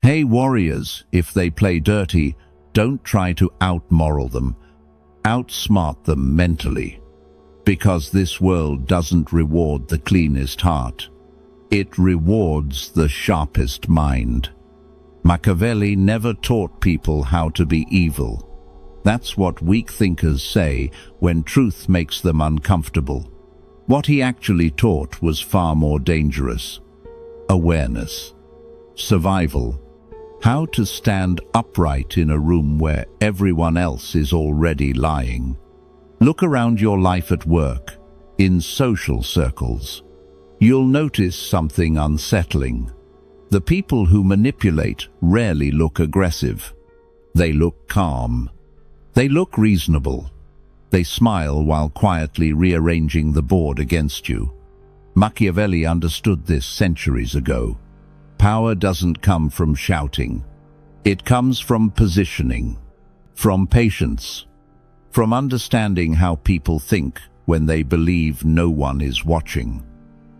Hey warriors, if they play dirty, don't try to outmoral them. Outsmart them mentally. Because this world doesn't reward the cleanest heart. It rewards the sharpest mind. Machiavelli never taught people how to be evil. That's what weak thinkers say when truth makes them uncomfortable. What he actually taught was far more dangerous. Awareness. Survival. How to stand upright in a room where everyone else is already lying. Look around your life at work, in social circles. You'll notice something unsettling. The people who manipulate rarely look aggressive. They look calm. They look reasonable. They smile while quietly rearranging the board against you. Machiavelli understood this centuries ago. Power doesn't come from shouting. It comes from positioning, from patience, from understanding how people think when they believe no one is watching.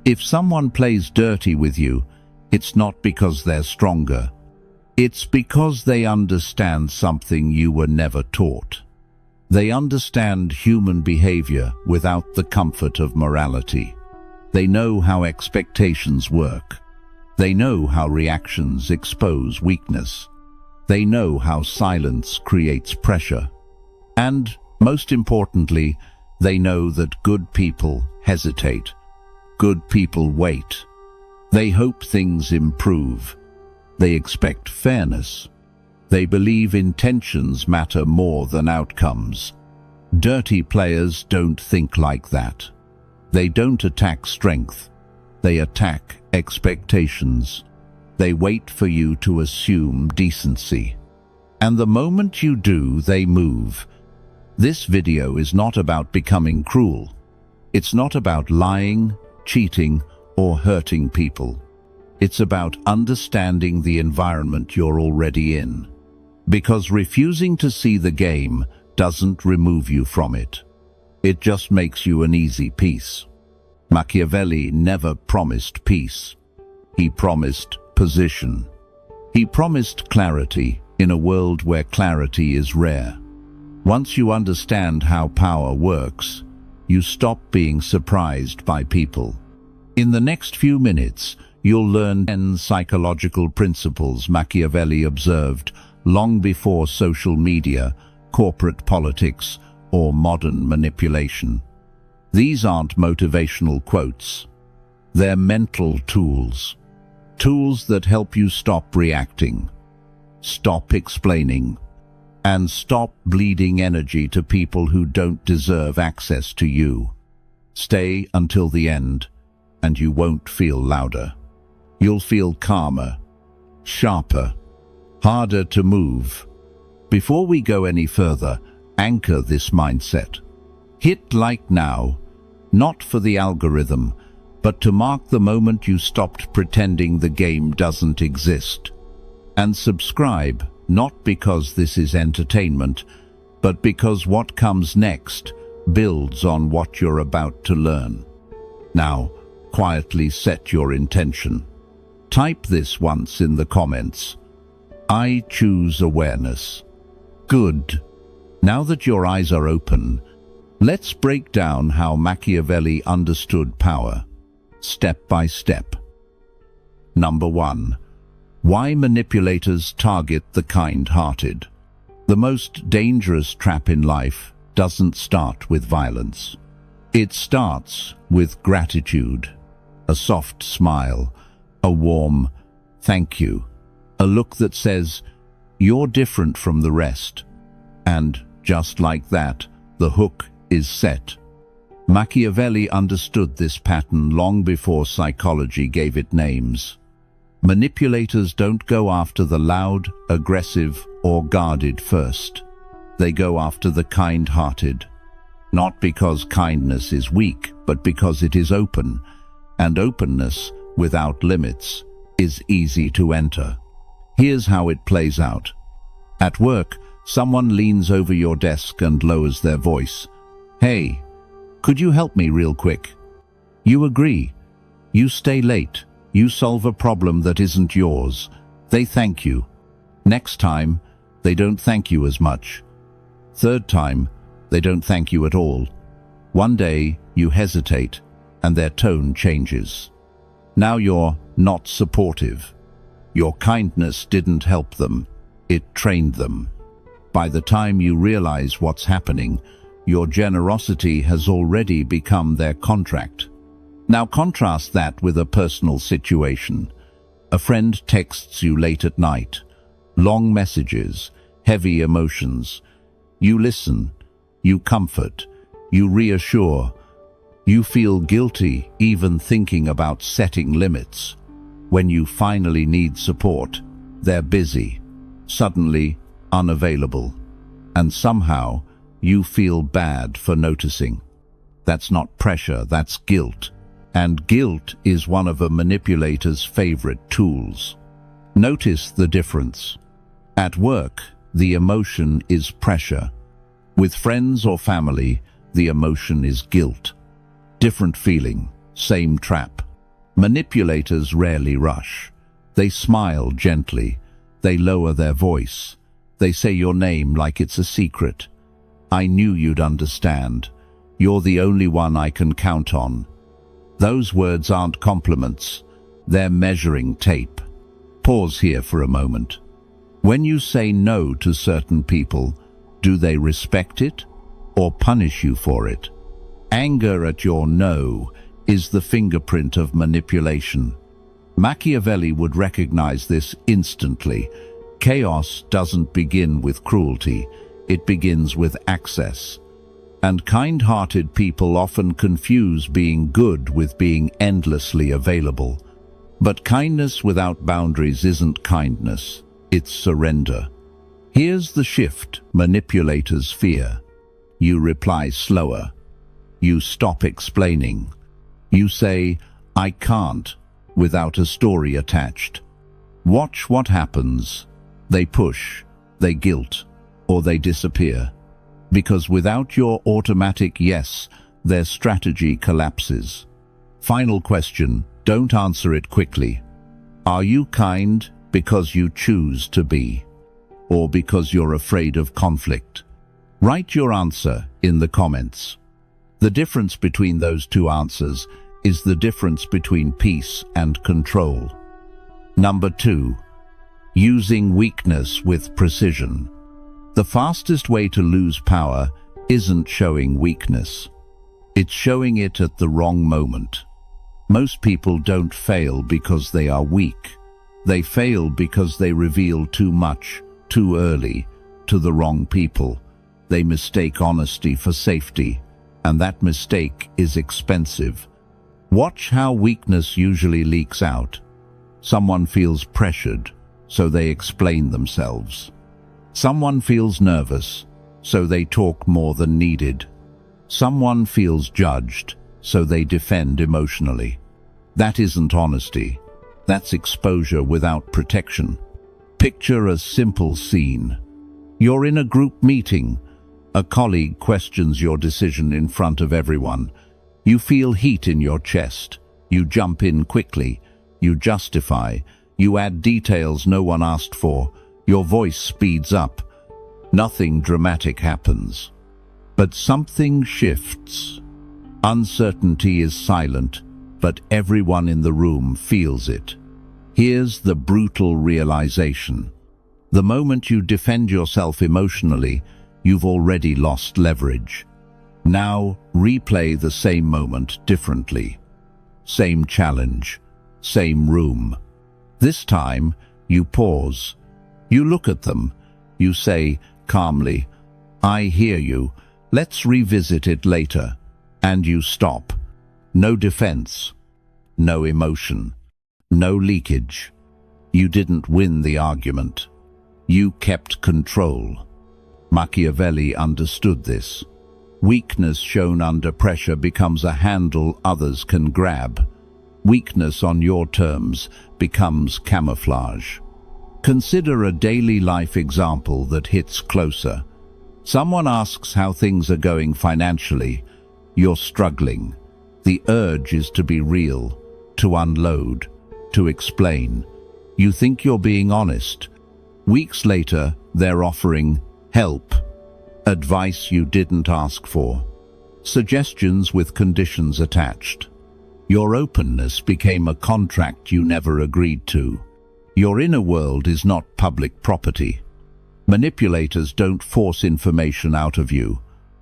If someone plays dirty with you, it's not because they're stronger. It's because they understand something you were never taught. They understand human behavior without the comfort of morality. They know how expectations work. They know how reactions expose weakness. They know how silence creates pressure. And, most importantly, they know that good people hesitate. Good people wait. They hope things improve. They expect fairness. They believe intentions matter more than outcomes. Dirty players don't think like that. They don't attack strength. They attack expectations. They wait for you to assume decency. And the moment you do, they move. This video is not about becoming cruel. It's not about lying, cheating, or hurting people. It's about understanding the environment you're already in. Because refusing to see the game doesn't remove you from it. It just makes you an easy piece. Machiavelli never promised peace. He promised position. He promised clarity in a world where clarity is rare. Once you understand how power works, you stop being surprised by people. In the next few minutes, you'll learn 10 psychological principles Machiavelli observed long before social media, corporate politics, or modern manipulation. These aren't motivational quotes. They're mental tools. Tools that help you stop reacting, stop explaining, and stop bleeding energy to people who don't deserve access to you. Stay until the end, and you won't feel louder. You'll feel calmer, sharper, harder to move. Before we go any further, anchor this mindset. Hit like now, not for the algorithm, but to mark the moment you stopped pretending the game doesn't exist. And subscribe, not because this is entertainment, but because what comes next builds on what you're about to learn. Now, quietly set your intention. Type this once in the comments. I choose awareness. Good. Now that your eyes are open, let's break down how Machiavelli understood power, step by step. Number 1. Why manipulators target the kind-hearted. The most dangerous trap in life doesn't start with violence. It starts with gratitude, a soft smile, a warm thank you, a look that says, you're different from the rest. And just like that, the hook is set. Machiavelli understood this pattern long before psychology gave it names. Manipulators don't go after the loud, aggressive, or guarded first. They go after the kind-hearted. Not because kindness is weak, but because it is open, and openness, without limits, is easy to enter. Here's how it plays out. At work, someone leans over your desk and lowers their voice. Hey, could you help me real quick? You agree. You stay late. You solve a problem that isn't yours. They thank you. Next time, they don't thank you as much. Third time, they don't thank you at all. One day, you hesitate, and their tone changes. Now you're not supportive. Your kindness didn't help them, it trained them. By the time you realize what's happening, your generosity has already become their contract. Now contrast that with a personal situation. A friend texts you late at night. Long messages, heavy emotions. You listen, you comfort, you reassure. You feel guilty even thinking about setting limits. When you finally need support, they're busy, suddenly unavailable. And somehow, you feel bad for noticing. That's not pressure, that's guilt. And guilt is one of a manipulator's favorite tools. Notice the difference. At work, the emotion is pressure. With friends or family, the emotion is guilt. Different feeling, same trap. Manipulators rarely rush. They smile gently. They lower their voice. They say your name like it's a secret. I knew you'd understand. You're the only one I can count on. Those words aren't compliments. They're measuring tape. Pause here for a moment. When you say no to certain people, do they respect it or punish you for it? Anger at your no is the fingerprint of manipulation. Machiavelli would recognize this instantly. Chaos doesn't begin with cruelty, it begins with access. And kind-hearted people often confuse being good with being endlessly available. But kindness without boundaries isn't kindness, it's surrender. Here's the shift manipulators fear. You reply slower. You stop explaining. You say, I can't, without a story attached. Watch what happens. They push, they guilt, or they disappear. Because without your automatic yes, their strategy collapses. Final question, don't answer it quickly. Are you kind because you choose to be, or because you're afraid of conflict? Write your answer in the comments. The difference between those two answers is the difference between peace and control. Number 2. Using weakness with precision. The fastest way to lose power isn't showing weakness. It's showing it at the wrong moment. Most people don't fail because they are weak. They fail because they reveal too much, too early, to the wrong people. They mistake honesty for safety, and that mistake is expensive. Watch how weakness usually leaks out. Someone feels pressured, so they explain themselves. Someone feels nervous, so they talk more than needed. Someone feels judged, so they defend emotionally. That isn't honesty. That's exposure without protection. Picture a simple scene. You're in a group meeting. A colleague questions your decision in front of everyone. You feel heat in your chest. You jump in quickly. You justify. You add details no one asked for. Your voice speeds up. Nothing dramatic happens. But something shifts. Uncertainty is silent, but everyone in the room feels it. Here's the brutal realization. The moment you defend yourself emotionally, you've already lost leverage. Now, replay the same moment differently. Same challenge, same room. This time, you pause. You look at them. You say calmly, I hear you. Let's revisit it later. And you stop. No defense. No emotion. No leakage. You didn't win the argument. You kept control. Machiavelli understood this. Weakness shown under pressure becomes a handle others can grab. Weakness on your terms becomes camouflage. Consider a daily life example that hits closer. Someone asks how things are going financially. You're struggling. The urge is to be real, to unload, to explain. You think you're being honest. Weeks later, they're offering help, advice you didn't ask for, suggestions with conditions attached. Your openness became a contract you never agreed to. Your inner world is not public property. Manipulators don't force information out of you.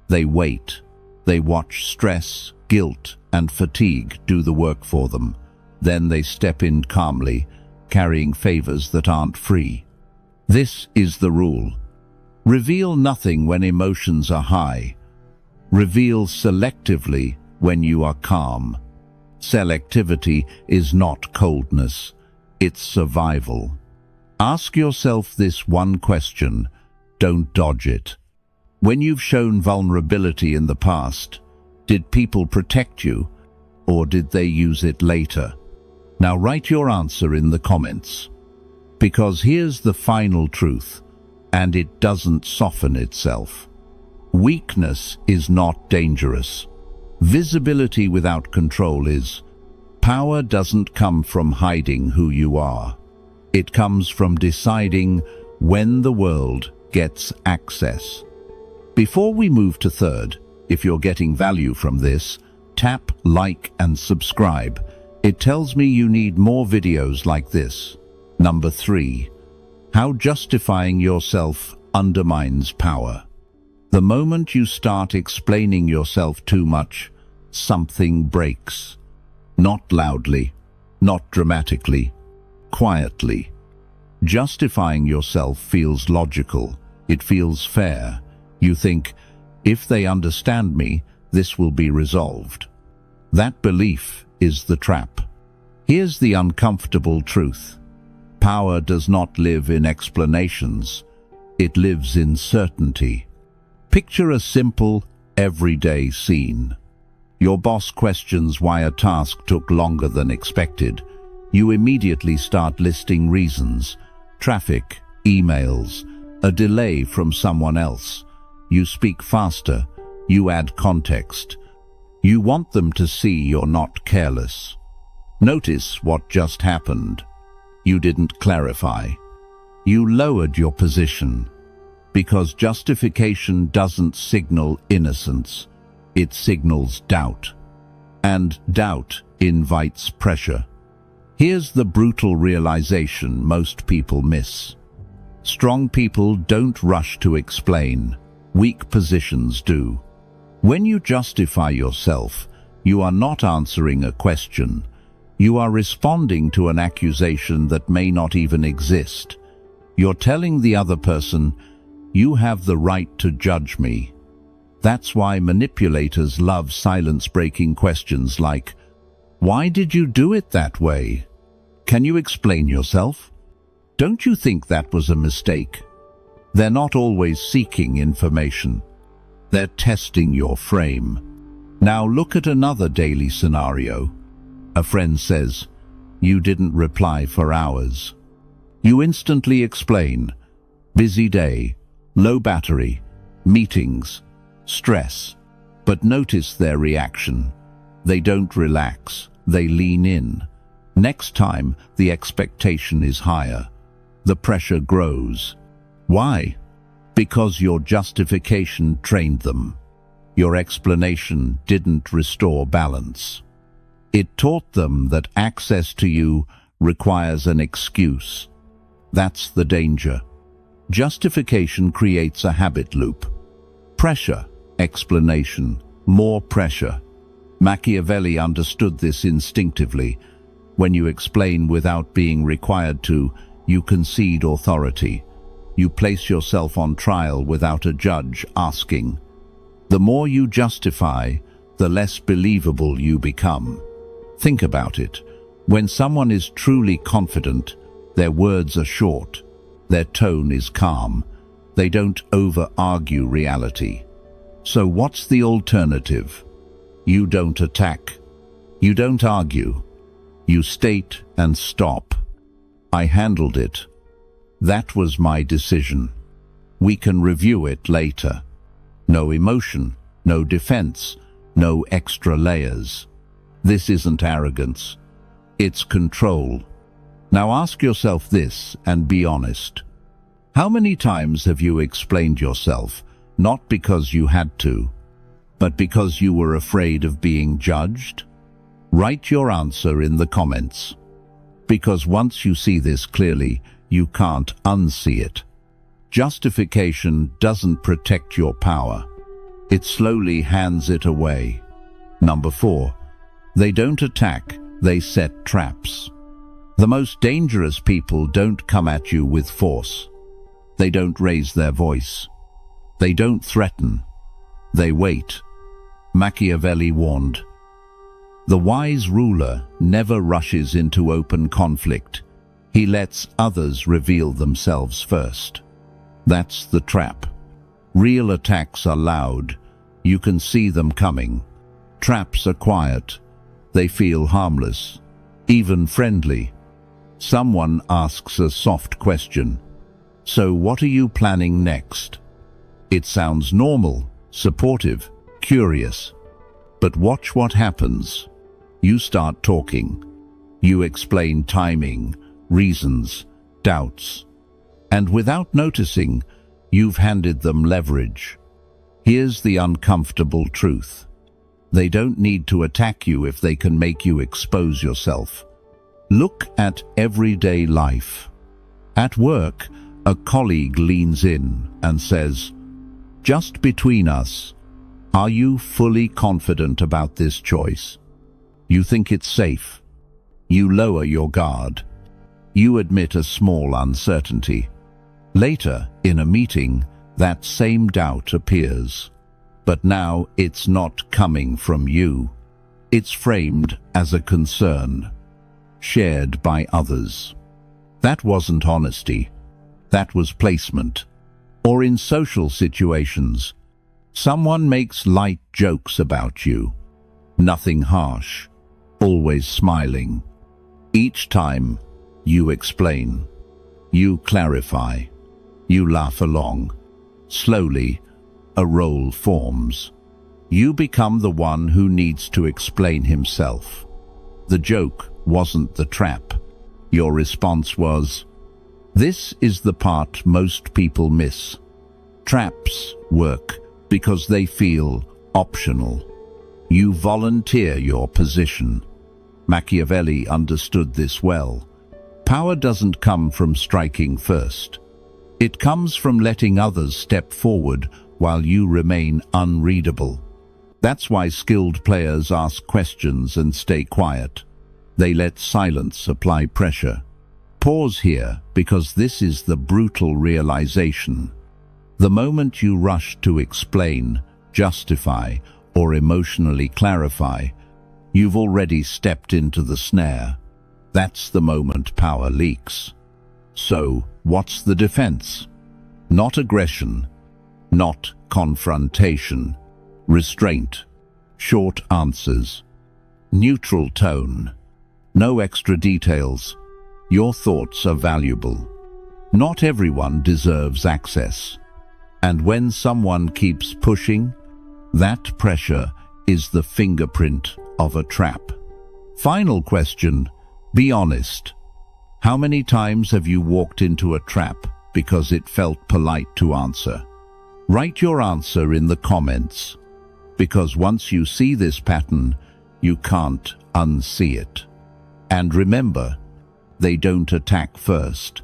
They wait. They watch stress, guilt, and fatigue do the work for them. Then they step in calmly, carrying favors that aren't free. This is the rule. Reveal nothing when emotions are high. Reveal selectively when you are calm. Selectivity is not coldness, it's survival. Ask yourself this one question, don't dodge it. When you've shown vulnerability in the past, did people protect you, or did they use it later? Now write your answer in the comments. Because here's the final truth, and it doesn't soften itself. Weakness is not dangerous. Visibility without control is. Power doesn't come from hiding who you are. It comes from deciding when the world gets access. Before we move to third, if you're getting value from this, tap like and subscribe. It tells me you need more videos like this. Number 3. How justifying yourself undermines power. The moment you start explaining yourself too much, something breaks. Not loudly, not dramatically, quietly. Justifying yourself feels logical. It feels fair. You think, if they understand me, this will be resolved. That belief is the trap. Here's the uncomfortable truth. Power does not live in explanations. It lives in certainty. Picture a simple, everyday scene. Your boss questions why a task took longer than expected. You immediately start listing reasons: traffic, emails, a delay from someone else. You speak faster. You add context. You want them to see you're not careless. Notice what just happened. You didn't clarify. You lowered your position. Because justification doesn't signal innocence, it signals doubt. And doubt invites pressure. Here's the brutal realization most people miss. Strong people don't rush to explain. Weak positions do. When you justify yourself, you are not answering a question. You are responding to an accusation that may not even exist. You're telling the other person, you have the right to judge me. That's why manipulators love silence-breaking questions like, why did you do it that way? Can you explain yourself? Don't you think that was a mistake? They're not always seeking information. They're testing your frame. Now look at another daily scenario. A friend says, you didn't reply for hours. You instantly explain, busy day, low battery, meetings, stress. But notice their reaction. They don't relax, they lean in. Next time, the expectation is higher. The pressure grows. Why? Because your justification trained them. Your explanation didn't restore balance. It taught them that access to you requires an excuse. That's the danger. Justification creates a habit loop. Pressure, explanation, more pressure. Machiavelli understood this instinctively. When you explain without being required to, you concede authority. You place yourself on trial without a judge asking. The more you justify, the less believable you become. Think about it. When someone is truly confident, their words are short. Their tone is calm. They don't over-argue reality. So what's the alternative? You don't attack. You don't argue. You state and stop. I handled it. That was my decision. We can review it later. No emotion, no defense, no extra layers. This isn't arrogance. It's control. Now ask yourself this and be honest. How many times have you explained yourself, not because you had to, but because you were afraid of being judged? Write your answer in the comments. Because once you see this clearly, you can't unsee it. Justification doesn't protect your power. It slowly hands it away. Number 4. They don't attack, they set traps. The most dangerous people don't come at you with force. They don't raise their voice. They don't threaten. They wait. Machiavelli warned, "The wise ruler never rushes into open conflict. He lets others reveal themselves first." That's the trap. Real attacks are loud. You can see them coming. Traps are quiet. They feel harmless, even friendly. Someone asks a soft question. "So what are you planning next?" It sounds normal, supportive, curious. But watch what happens. You start talking. You explain timing, reasons, doubts. And without noticing, you've handed them leverage. Here's the uncomfortable truth. They don't need to attack you if they can make you expose yourself. Look at everyday life. At work, a colleague leans in and says, "Just between us, are you fully confident about this choice?" You think it's safe. You lower your guard. You admit a small uncertainty. Later, in a meeting, that same doubt appears. But now it's not coming from you. It's framed as a concern, shared by others. That wasn't honesty. That was placement. Or in social situations, someone makes light jokes about you. Nothing harsh, always smiling. Each time, you explain. You clarify. You laugh along. Slowly, a role forms. You become the one who needs to explain himself. The joke wasn't the trap. Your response was, "This is the part most people miss." Traps work because they feel optional. You volunteer your position. Machiavelli understood this well. Power doesn't come from striking first. It comes from letting others step forward while you remain unreadable. That's why skilled players ask questions and stay quiet. They let silence apply pressure. Pause here, because this is the brutal realization. The moment you rush to explain, justify, or emotionally clarify, you've already stepped into the snare. That's the moment power leaks. So, what's the defense? Not aggression, not confrontation, restraint, short answers, neutral tone, no extra details. Your thoughts are valuable. Not everyone deserves access. And when someone keeps pushing, that pressure is the fingerprint of a trap. Final question, be honest. How many times have you walked into a trap because it felt polite to answer? Write your answer in the comments, because once you see this pattern, you can't unsee it. And remember, they don't attack first.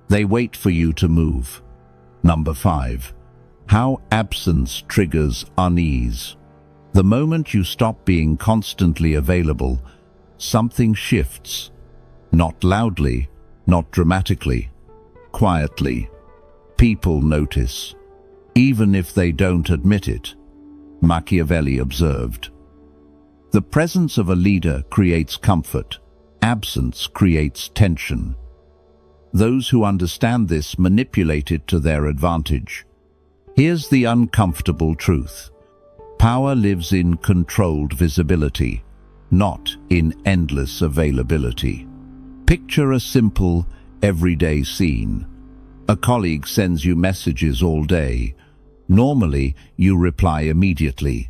They wait for you to move. Number 5. How absence triggers unease. The moment you stop being constantly available, something shifts. Not loudly, not dramatically, quietly. People notice, even if they don't admit it. Machiavelli observed, "The presence of a leader creates comfort. Absence creates tension." Those who understand this manipulate it to their advantage. Here's the uncomfortable truth. Power lives in controlled visibility, not in endless availability. Picture a simple, everyday scene. A colleague sends you messages all day. Normally, you reply immediately.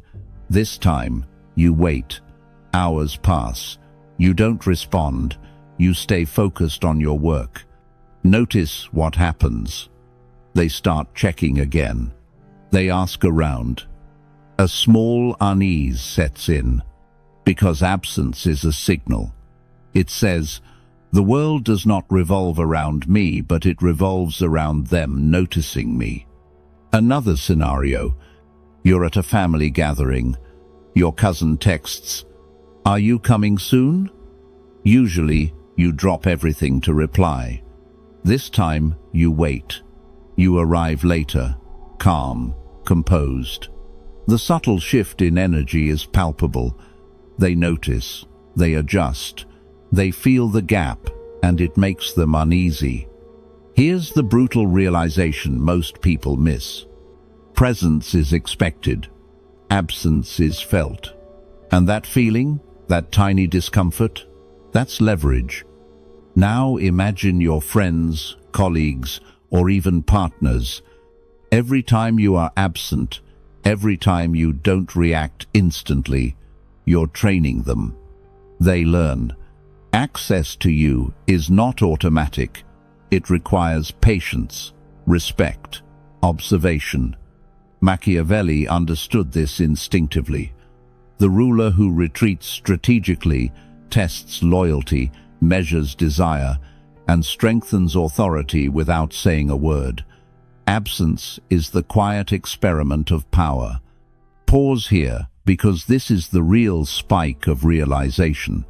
This time, you wait. Hours pass. You don't respond. you stay focused on your work. Notice what happens. They start checking again. They ask around. A small unease sets in, because absence is a signal. It says, the world does not revolve around me, but it revolves around them noticing me. Another scenario. You're at a family gathering. Your cousin texts, "Are you coming soon?" Usually, you drop everything to reply. This time, you wait. You arrive later, calm, composed. The subtle shift in energy is palpable. They notice, they adjust, they feel the gap, and it makes them uneasy. Here's the brutal realization most people miss. Presence is expected. Absence is felt. And that feeling, that tiny discomfort, that's leverage. Now imagine your friends, colleagues, or even partners. Every time you are absent, every time you don't react instantly, you're training them. They learn. Access to you is not automatic. It requires patience, respect, observation. Machiavelli understood this instinctively. The ruler who retreats strategically tests loyalty, measures desire, and strengthens authority without saying a word. Absence is the quiet experiment of power. Pause here, because this is the real spike of realization.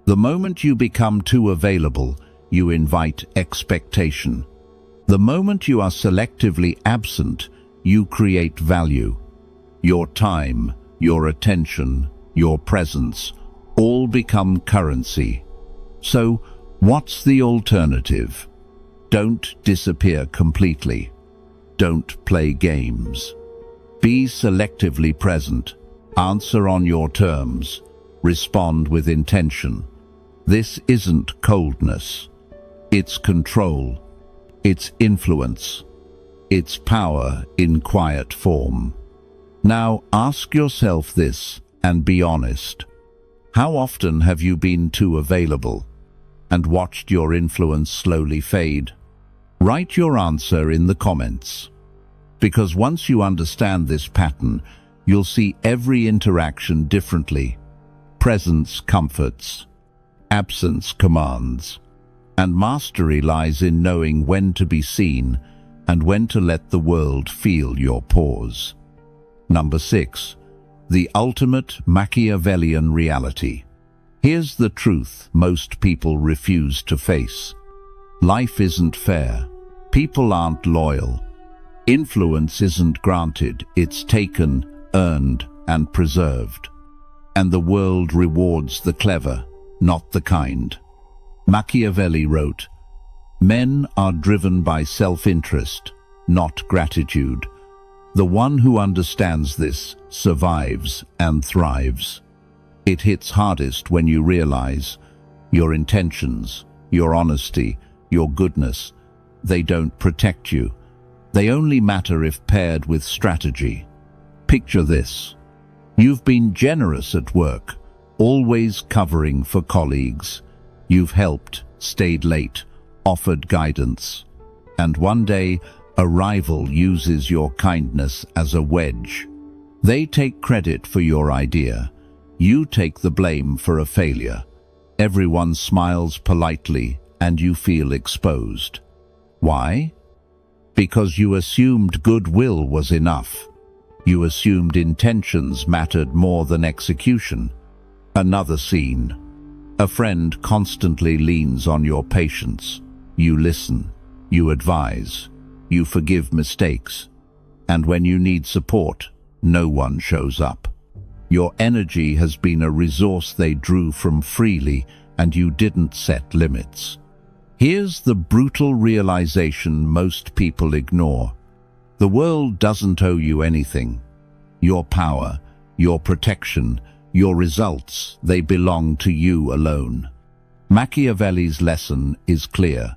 The moment you become too available, you invite expectation. The moment you are selectively absent, you create value. Your time, your attention, your presence, all become currency. So, what's the alternative? Don't disappear completely. Don't play games. Be selectively present. Answer on your terms. Respond with intention. This isn't coldness. It's control. It's influence. It's power in quiet form. Now ask yourself this and be honest. How often have you been too available and watched your influence slowly fade? Write your answer in the comments. Because once you understand this pattern, you'll see every interaction differently. Presence comforts, absence commands, and mastery lies in knowing when to be seen and when to let the world feel your pause. Number 6. The ultimate Machiavellian reality. Here's the truth most people refuse to face. Life isn't fair. People aren't loyal. Influence isn't granted, it's taken, earned, and preserved. And the world rewards the clever, not the kind. Machiavelli wrote, "Men are driven by self-interest, not gratitude. The one who understands this survives and thrives." It hits hardest when you realize your intentions, your honesty, your goodness, they don't protect you. They only matter if paired with strategy. Picture this. You've been generous at work, always covering for colleagues. You've helped, stayed late, offered guidance. And one day, a rival uses your kindness as a wedge. They take credit for your idea. You take the blame for a failure. Everyone smiles politely and you feel exposed. Why? Because you assumed goodwill was enough. You assumed intentions mattered more than execution. Another scene. A friend constantly leans on your patience. You listen. You advise. You forgive mistakes. And when you need support, no one shows up. Your energy has been a resource they drew from freely, and you didn't set limits. Here's the brutal realization most people ignore. The world doesn't owe you anything. Your power, your protection, your results, they belong to you alone. Machiavelli's lesson is clear.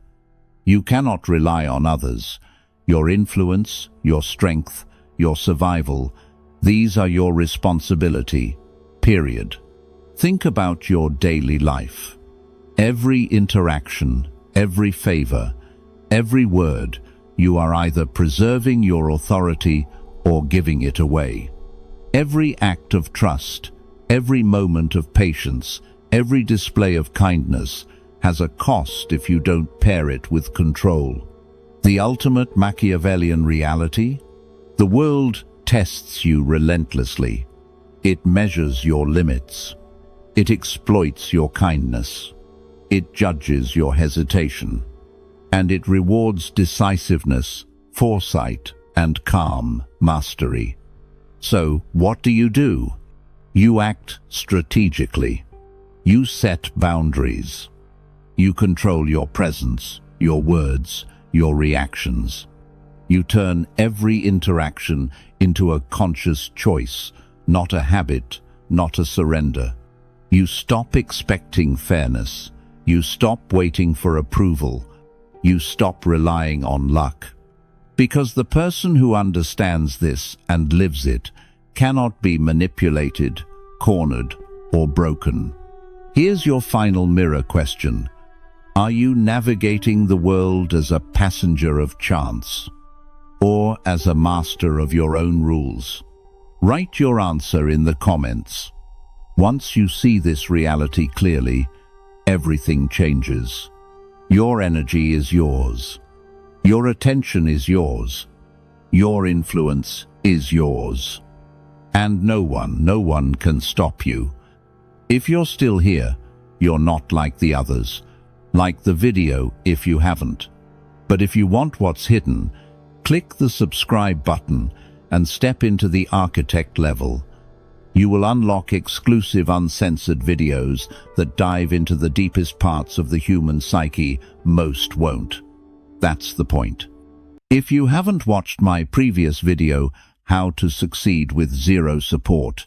You cannot rely on others. Your influence, your strength, your survival, these are your responsibility, period. Think about your daily life. Every interaction, every favor, every word, you are either preserving your authority or giving it away. Every act of trust, every moment of patience, every display of kindness has a cost if you don't pair it with control. The ultimate Machiavellian reality? The world tests you relentlessly. It measures your limits. It exploits your kindness. It judges your hesitation. And it rewards decisiveness, foresight, and calm mastery. So, what do? You act strategically. You set boundaries. You control your presence, your words, your reactions. You turn every interaction into a conscious choice, not a habit, not a surrender. You stop expecting fairness. You stop waiting for approval. You stop relying on luck. Because the person who understands this and lives it cannot be manipulated, cornered, or broken. Here's your final mirror question. Are you navigating the world as a passenger of chance, or as a master of your own rules? Write your answer in the comments. Once you see this reality clearly, everything changes. Your energy is yours. Your attention is yours. Your influence is yours. And no one can stop you. If you're still here, you're not like the others. Like the video if you haven't. But if you want what's hidden, click the subscribe button and step into the architect level. You will unlock exclusive uncensored videos that dive into the deepest parts of the human psyche. Most won't. That's the point. If you haven't watched my previous video, How to Succeed with Zero Support,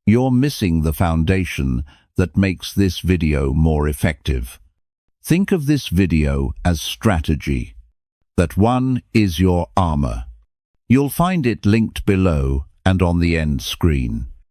you're missing the foundation that makes this video more effective. Think of this video as strategy. That one is your armor. You'll find it linked below and on the end screen.